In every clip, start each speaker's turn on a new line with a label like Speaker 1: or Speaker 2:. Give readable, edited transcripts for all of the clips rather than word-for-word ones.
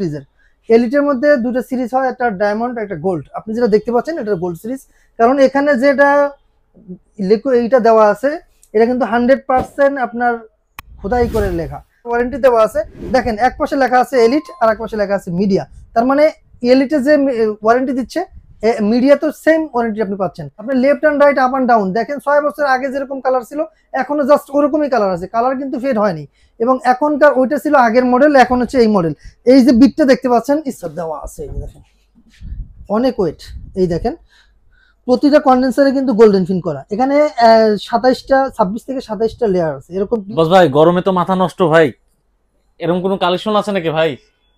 Speaker 1: ফ্রিজের। এলিটের মধ্যে দুটো সিরিজ হয়, একটা ডায়মন্ড একটা গোল্ড। আপনি যেটা দেখতে পাচ্ছেন এটা গোল্ড সিরিজ, কারণ এখানে যেটা এইটা দেওয়া আছে এটা কিন্তু 100% আপনার খোদাই করে লেখা, ওয়ারেন্টি দেওয়া আছে। দেখেন এক পাশে লেখা আছে এলিট আর এক পাশে লেখা আছে মিডিয়া, তার মানে এলিটে যে ওয়ারেন্টি দিচ্ছে মিডিয়া তো সেম ওয়ারেন্টি আপনি পাচ্ছেন। আপনি left and right up and down দেখেন 6 বছর আগে যেরকম কালার ছিল এখনো জাস্ট ওরকমই কালার আছে, কালার কিন্তু ফেড হয়নি। এবং এখনকার ওইটা ছিল আগের মডেল, এখন হচ্ছে এই মডেল। এই যে বিটটা দেখতে পাচ্ছেন স্টার দেওয়া আছে, এই দেখেন অনেক ওয়েট। এই দেখেন প্রতিটা কন্ডেন্সারে কিন্তু গোল্ডেন ফিন করা। এখানে 26 থেকে 27টা লেয়ার আছে এরকম।
Speaker 2: বস ভাই গরমে তো মাথা নষ্ট ভাই, এরকম কোনো কালেকশন আছে নাকি ভাই?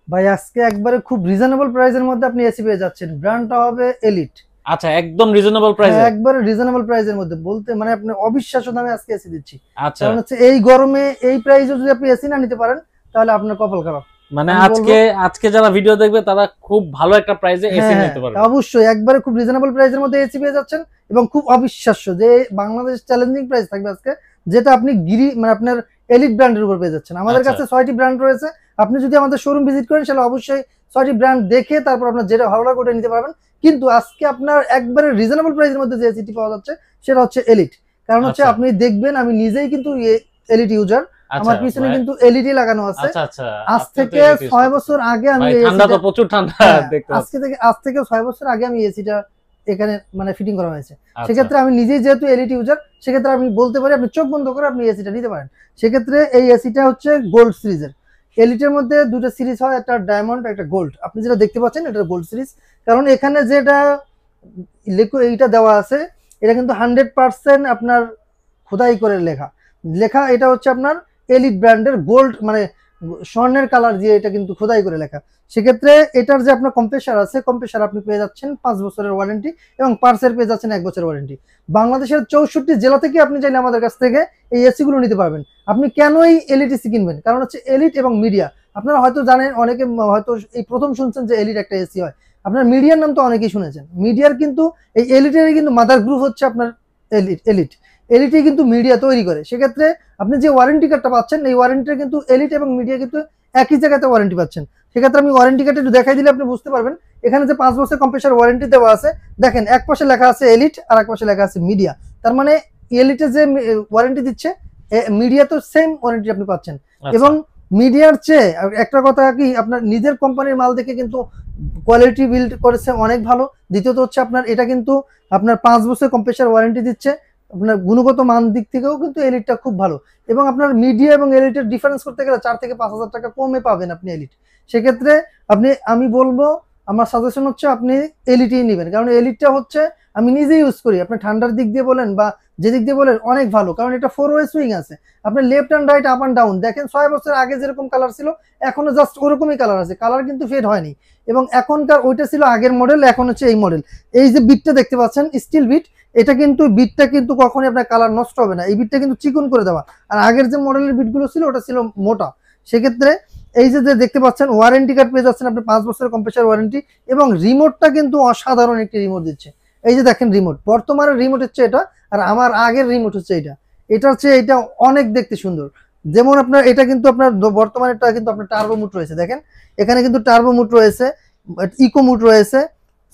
Speaker 1: ভাই আজকে একবারে খুব রিজনেবল প্রাইসের মধ্যে আপনি এসি পেয়ে যাচ্ছেন। ব্র্যান্ডটা হবে এলিট।
Speaker 2: আচ্ছা একদম রিজনেবল প্রাইসে?
Speaker 1: একবারে রিজনেবল প্রাইসের মধ্যে বলতে মানে আপনি অবিশ্বাস্য দামে আজকে এসি দিচ্ছি।
Speaker 2: আচ্ছা
Speaker 1: কারণ হচ্ছে এই গরমে এই প্রাইসে যদি আপনি এসি না নিতে পারেন তাহলে আপনার কপাল খারাপ।
Speaker 2: মানে আজকে যারা ভিডিও দেখবে তারা খুব ভালো একটা প্রাইসে এসি নিতে পারবে।
Speaker 1: অবশ্যই একবারে খুব রিজনেবল প্রাইসের মধ্যে এসি পেয়ে যাচ্ছেন এবং খুব অবিশ্বাস্য যে বাংলাদেশ চ্যালেঞ্জিং প্রাইস থাকবে আজকে, যেটা আপনি মানে আপনার এলিট ব্র্যান্ডের উপর পেয়ে যাচ্ছেন। আমাদের কাছে 6টি ব্র্যান্ড রয়েছে। আপনি যদি আমাদের শোরুম ভিজিট করেন তাহলে অবশ্যই 6টি ব্র্যান্ড দেখে তারপর আপনার যেটা ভালো লাগে ওটা নিতে পারবেন। কিন্তু আজকে আপনার একবারে রিজনেবল প্রাইসের মধ্যে যে এসিটি পাওয়া যাচ্ছে সেটা হচ্ছে এলিট। কারণ হচ্ছে আপনি দেখবেন আমি নিজেই কিন্তু এলিট ইউজার, আমার পিছনে কিন্তু এলইডি লাগানো আছে। আজ থেকে 6 বছর আগে আমি
Speaker 2: ঠান্ডা তো প্রচুর ঠান্ডা দেখতে
Speaker 1: আজ থেকে 6 বছর আগে আমি এসিটা এখানে মানে ফিটিং করা হয়েছে। সেক্ষেত্রে আমি নিজেই যেহেতু এলইডি ইউজার, সেক্ষেত্রে আমি বলতে পারি আপনি চোখ বন্ধ করে আপনি এসিটা নিতে পারেন। সেক্ষেত্রে এই এসিটা হচ্ছে গোল্ড সিরিজের। এলিটের মধ্যে দুটো সিরিজ হয়, একটা ডায়মন্ড একটা গোল্ড। আপনি যেটা দেখতে পাচ্ছেন এটা গোল্ড সিরিজ, কারণ এখানে যেটা এইটা দেওয়া আছে এটা কিন্তু 100% আপনার খোদাই করে লেখা। এটা হচ্ছে আপনার এলিট ব্র্যান্ডের গোল্ড মানে স্বর্ণের কালার দিয়ে এটা কিন্তু খোদাই করে লেখা। সেক্ষেত্রে এটার যে আপনার কম্প্রেসার আছে, কম্প্রেসার আপনি পেয়ে যাচ্ছেন 5 বছরের ওয়ারেন্টি এবং পার্সের পেয়ে যাচ্ছেন 1 বছরের ওয়ারেন্টি। বাংলাদেশের 64 জেলা থেকে আপনি চাইলে আমাদের কাছ থেকে এই এসি গুলো নিতে পারবেন। আপনি কেন এই এলিট এসি কিনবেন? কারণ হচ্ছে এলিট এবং মিডিয়া। আপনারা হয়তো জানেন, অনেকে হয়তো এই প্রথম শুনছেন যে এলিট একটা এসি হয়। আপনার মিডিয়ার নাম তো অনেকেই শুনেছেন। মিডিয়ার কিন্তু এই এলিটের কিন্তু মাদার গ্রুপ হচ্ছে আপনার এলিট। এলিটই কিন্তু মিডিয়া তৈরি করে। সেক্ষেত্রে আপনি যে ওয়ারেন্টি কার্ডটা পাচ্ছেন এই ওয়ারেন্টিটা কিন্তু এলিট এবং মিডিয়া কিন্তু একই জায়গাতে ওয়ারেন্টি পাচ্ছেন। সেক্ষেত্রে আমি ওয়ারেন্টি কার্ডটা একটু দেখাই দিলে আপনি বুঝতে পারবেন। এখানে যে 5 বছর কম্প্রেসার ওয়ারেন্টি দেওয়া আছে, দেখেন এক পাশে লেখা আছে এলিট আর এক পাশে লেখা আছে মিডিয়া। তার মানে এলিটে যে ওয়ারেন্টি দিচ্ছে মিডিয়া তো সেম ওয়ারেন্টি আপনি পাচ্ছেন। এবং মিডিয়ার চেয়ে একটা কথা কি, আপনার নিজের কোম্পানির মাল দেখে কিন্তু কোয়ালিটি বিল্ড করেছে অনেক ভালো। দ্বিতীয়ত হচ্ছে আপনার এটা কিন্তু আপনার 5 বছর কম্প্রেসার ওয়ারেন্টি দিচ্ছে। আপনার গুণগত মান দিক থেকেও কিন্তু এলিটটা খুব ভালো। এবং আপনার মিডিয়া এবং এলিটের ডিফারেন্স করতে গেলে 4 থেকে 5,000 টাকা কমে পাবেন আপনি এলিট। সেক্ষেত্রে আমি বলবো আমার সাজেশন হচ্ছে আপনি এলিটই নেবেন, কারণ এলিটটা হচ্ছে আমি নিজেই ইউজ করি। আপনি ঠান্ডার দিক দিয়ে বলেন বা যে দিক দিয়ে বলেন অনেক ভালো, কারণ এটা 4 ওয়ে সুইং আছে। আপনি left and right up and down দেখেন 6 বছর আগে যেরকম কালার ছিল এখনো জাস্ট ওরকমই কালার আছে, কালার কিন্তু ফেড হয়নি। এবং এখনকার ওইটা ছিল আগের মডেল, এখন হচ্ছে এই মডেল। এই যে বিটটা দেখতে পাচ্ছেন স্টিল বিট, এটা কিন্তু বিটটা কিন্তু কখনোই আপনার কালার নষ্ট হবে না। এই বিটটা কিন্তু চিকন করে দেওয়া, আর আগের যে মডেলের বিটগুলো ছিল ওটা ছিল মোটা। সেক্ষেত্রে এই যে দেখতে পাচ্ছেন ওয়ারেন্টি কার্ড পেয়ে যাচ্ছেন আপনি 5 বছরের কম্প্রেসার ওয়ারেন্টি। এবং রিমোটটা কিন্তু অসাধারণ একটি রিমোট দিচ্ছে। এই যে দেখেন রিমোট, বর্তমানের রিমোট হচ্ছে এটা, আর আমার আগের রিমোট হচ্ছে এটা হচ্ছে এটা অনেক দেখতে সুন্দর। যেমন আপনার এটা কিন্তু আপনার বর্তমানেরটা কিন্তু আপনার টার্বো মুড রয়েছে। দেখেন এখানে কিন্তু টার্বো মুড রয়েছে, ইকো মুড রয়েছে,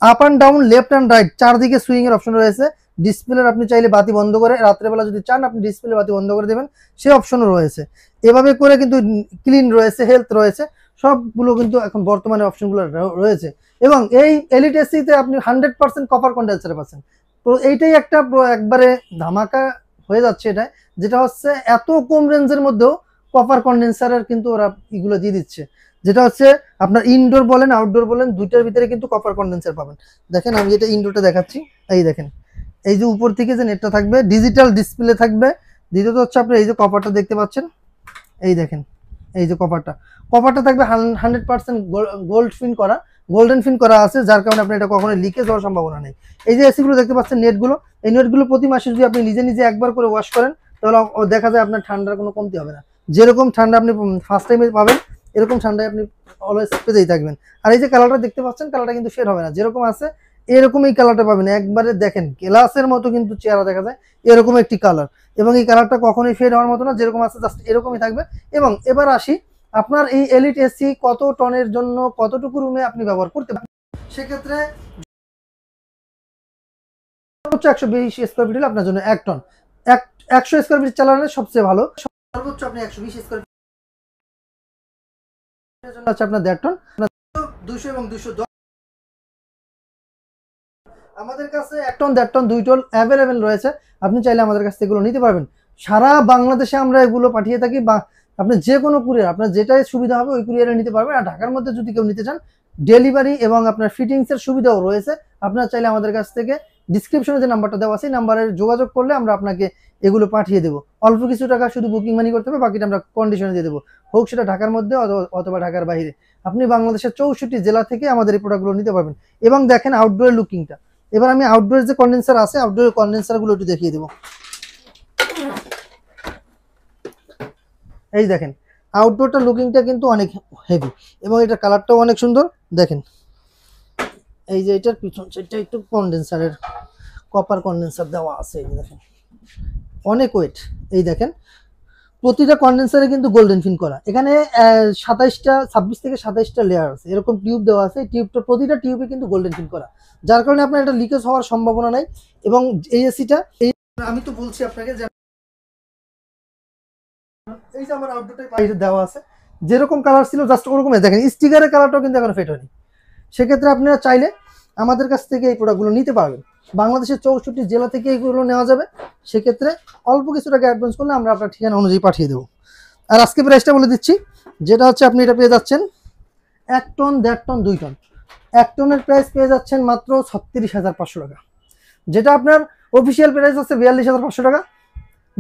Speaker 1: up and down left and right চারদিকে সুইং এর অপশন রয়েছে। ডিসপ্লের আপনি চাইলে বাতি বন্ধ করে রাত্রেবেলা যদি চান আপনি ডিসপ্লে বাতি বন্ধ করে দেবেন, সে অপশনও রয়েছে। এভাবে করে কিন্তু ক্লিন রয়েছে, হেলথ রয়েছে, সবগুলো কিন্তু এখন বর্তমানে অপশনগুলো রয়েছে। এবং এই এলিট এসিতে আপনি 100% কপার কন্ডেন্সার পাচ্ছেন। তো এইটাই একটা একবারে ধামাকা হয়ে যাচ্ছে এটা, যেটা হচ্ছে এত কম রেঞ্জের মধ্যেও কপার কন্ডেন্সারের কিন্তু ওরা এগুলো দিয়ে দিচ্ছে, যেটা হচ্ছে আপনার ইনডোর বলেন আউটডোর বলেন দুইটার ভিতরে কিন্তু কপার কন্ডেন্সার পাবেন। দেখেন আমি এটা ইনডোরটা দেখাচ্ছি। এই দেখেন এই যে উপর থেকে যে নেটটা থাকবে ডিজিটাল ডিসপ্লে থাকবে। দ্বিতীয়ত হচ্ছে আপনি এই যে কপারটা দেখতে পাচ্ছেন, এই দেখেন এই যে কপারটা থাকবে 100% গোল্ডেন ফিন করা আছে, যার কারণে আপনার এটা কখনো লিকেজ হওয়ার সম্ভাবনা নেই। এই যে এসিগুলো দেখতে পাচ্ছেন নেটগুলো, এই নেটগুলো প্রতি মাসে যদি আপনি নিজে নিজে একবার করে ওয়াশ করেন তাহলে দেখা যায় আপনার ঠান্ডার কোনো কমতি হবে না। যেরকম ঠান্ডা আপনি ফার্স্ট টাইমে পাবেন এরকম ঠান্ডায় আপনি অলওয়েজ পেতেই থাকবেন। আর এই যে কালারটা দেখতে পাচ্ছেন, কালারটা কিন্তু শেড হবে না, যেরকম আছে এরকম এই কালারটা পাবেন। একবারে দেখেন গ্লাসের মতো কিন্তু চেহারা দেখা যায়, এরকম একটি কালার। এবং এই কালারটা কখনোই ফেড হওয়ার মতো না, যেরকম আছে জাস্ট এরকমই থাকবে। এবং এবার আসি আপনার এই এলিট এসি কত টনের জন্য কতটুকু রুমে আপনি ব্যবহার করতে পারেন, সেক্ষেত্রে 120 স্কোয়ার ফিট হলে আপনার জন্য 1 টন, 100 স্কোয়ার ফিট চালানো সবচেয়ে ভালো। সর্বোচ্চ আপনি 120 স্কোয়ার ফিটের জন্য আছে আপনার 1.5 টন, 200 এবং 210। আমাদের কাছে 1 টন 1.5 টন 2 টন অ্যাভেলেবেল রয়েছে, আপনি চাইলে আমাদের কাছ থেকে এগুলো নিতে পারবেন। সারা বাংলাদেশে আমরা এগুলো পাঠিয়ে থাকি, বা আপনি যে কোনো কুরিয়ার আপনার যেটাই সুবিধা হবে ওই কুরিয়ারে নিতে পারবেন। আর ঢাকার মধ্যে যদি কেউ নিতে চান, ডেলিভারি এবং আপনার ফিটিংসের সুবিধাও রয়েছে। আপনারা চাইলে আমাদের কাছ থেকে ডিসক্রিপশনে যে নাম্বারটা দেওয়া আছে এই নাম্বারে যোগাযোগ করলে আমরা আপনাকে এগুলো পাঠিয়ে দেবো। অল্প কিছু টাকা শুধু বুকিং মানি করতে হবে, বাকিটা আমরা কন্ডিশনে দিয়ে দেবো, হোক সেটা ঢাকার মধ্যে অথবা ঢাকার বাইরে। আপনি বাংলাদেশের 64 জেলা থেকে আমাদের এই প্রোডাক্টগুলো নিতে পারবেন। এবং দেখেন আউটডোর লুকিংটা, এবার আমি আউটডোর যে কন্ডেন্সার আছে আউটডোর কন্ডেন্সারগুলো একটু দেখিয়ে দেবো। এই দেখেন আউটডোরটা লুকিংটা কিন্তু অনেক হেভি এবং এটা কালারটাও অনেক সুন্দর। দেখেন এই যে এটার পিছন সাইডটা একটু কন্ডেন্সারের কপার কন্ডেন্সার দেওয়া আছে, এই দেখেন অনেক ওয়েট। এই দেখেন প্রতিটা কন্ডেন্সারে কিন্তু গোল্ডেন ফিন করা, এখানে 26 থেকে 27টা লেয়ার আছে, এরকম টিউব দেওয়া আছে। টিউবটা প্রতিটা টিউবে কিন্তু গোল্ডেন ফিন করা, যার কারণে আপনার এটা লিকেজ হওয়ার সম্ভাবনা নাই। এবং এই এসিটা আমি তো বলছি আপনাকে যে এই যে আমার আউটডোরটাই বাইরে দেওয়া আছে, যেরকম কালার ছিল জাস্ট ওরকমই। দেখেন স্টিকারের কালারটাও কিন্তু এখন ফেট হয়নি। সেক্ষেত্রে আপনারা চাইলে আমাদের কাছ থেকে এই প্রোডাক্টগুলো নিতে পারবেন। বাংলাদেশের 64 জেলা থেকে এইগুলো নেওয়া যাবে। সেক্ষেত্রে অল্প কিছু টাকা অ্যাডভান্স করলে আমরা আপনার ঠিকানা অনুযায়ী পাঠিয়ে দেবো। আর আজকে প্রাইসটা বলে দিচ্ছি, যেটা হচ্ছে আপনি এটা পেয়ে যাচ্ছেন 1 টন 1.5 টন 2 টন। 1 টনের প্রাইস পেয়ে যাচ্ছেন মাত্র 36,500 টাকা, যেটা আপনার অফিসিয়াল প্রাইস হচ্ছে 42,500 টাকা।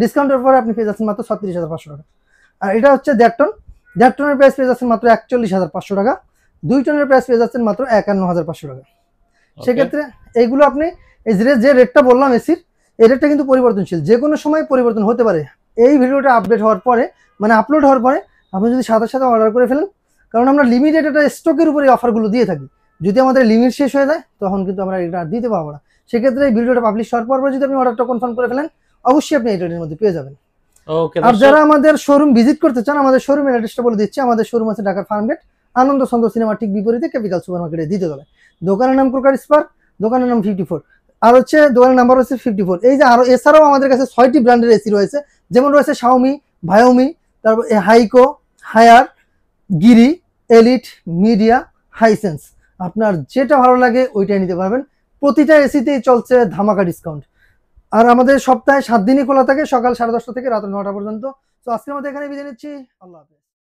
Speaker 1: ডিসকাউন্টের পরে আপনি পেয়ে যাচ্ছেন মাত্র 36,500 টাকা। আর এটা হচ্ছে 1.5 টন, 1.5 টনের প্রাইস পেয়ে যাচ্ছেন মাত্র 41,500 টাকা। 2 টনের প্রাইস পেয়ে যাচ্ছেন মাত্র 51,500 টাকা। সেক্ষেত্রে এইগুলো আপনি এই যে রেটটা বললাম এসির, এই রেটটা কিন্তু পরিবর্তনশীল, যে কোনো সময় পরিবর্তন হতে পারে। এই ভিডিওটা আপডেট হওয়ার পরে মানে আপলোড হওয়ার পরে আপনি যদি সাথে সাথে অর্ডার করে ফেলেন, কারণ আমরা লিমিটেড একটা স্টকের উপরে অফারগুলো দিয়ে থাকি। যদি আমাদের লিমিট শেষ হয়ে যায় তখন কিন্তু আমরা এটা দিতে পারবো না। সেক্ষেত্রে এই ভিডিওটা পাবলিশ হওয়ার পর যদি আপনি অর্ডারটা কনফার্ম করে ফেলেন, অবশ্যই আপনি এই রেটের মধ্যে পেয়ে যাবেন। আর যারা আমাদের শোরুম ভিজিট করতে চান, আমাদের শোরুমের অ্যাড্রেসটা বলে দিচ্ছি। আমাদের শোরুম আছে ঢাকার ফার্মগেট, আনন্দ সন্দ সিনেমার ঠিক বিপরীতে ক্যাপিটাল সুপার মার্কেটের দ্বিতীয় তলায়। দোকানের নাম ক্রোকার স্পার্ক, দোকানের নাম 54, আর হচ্ছে দোকানের নাম্বার হচ্ছে 54। এই যে আরো এছাড়াও আমাদের কাছে 6টি ব্র্যান্ডের এসি রয়েছে, যেমন রয়েছে শাওমি, ভায়োমি, তারপর হাইকো, হায়ার, গিরি, এলিট, মিডিয়া, হাইসেন্স। আপনার যেটা ভালো লাগে ওইটাই নিতে পারবেন। প্রতিটা এসিতেই চলছে ধামাকা ডিসকাউন্ট। আর আমাদের সপ্তাহে 7 দিনই খোলা থাকে, সকাল 10:30 থেকে রাত 9টা পর্যন্ত। তো আজকের মধ্যে এখানে বিদায় নিচ্ছি, আল্লাহ হাফেজ।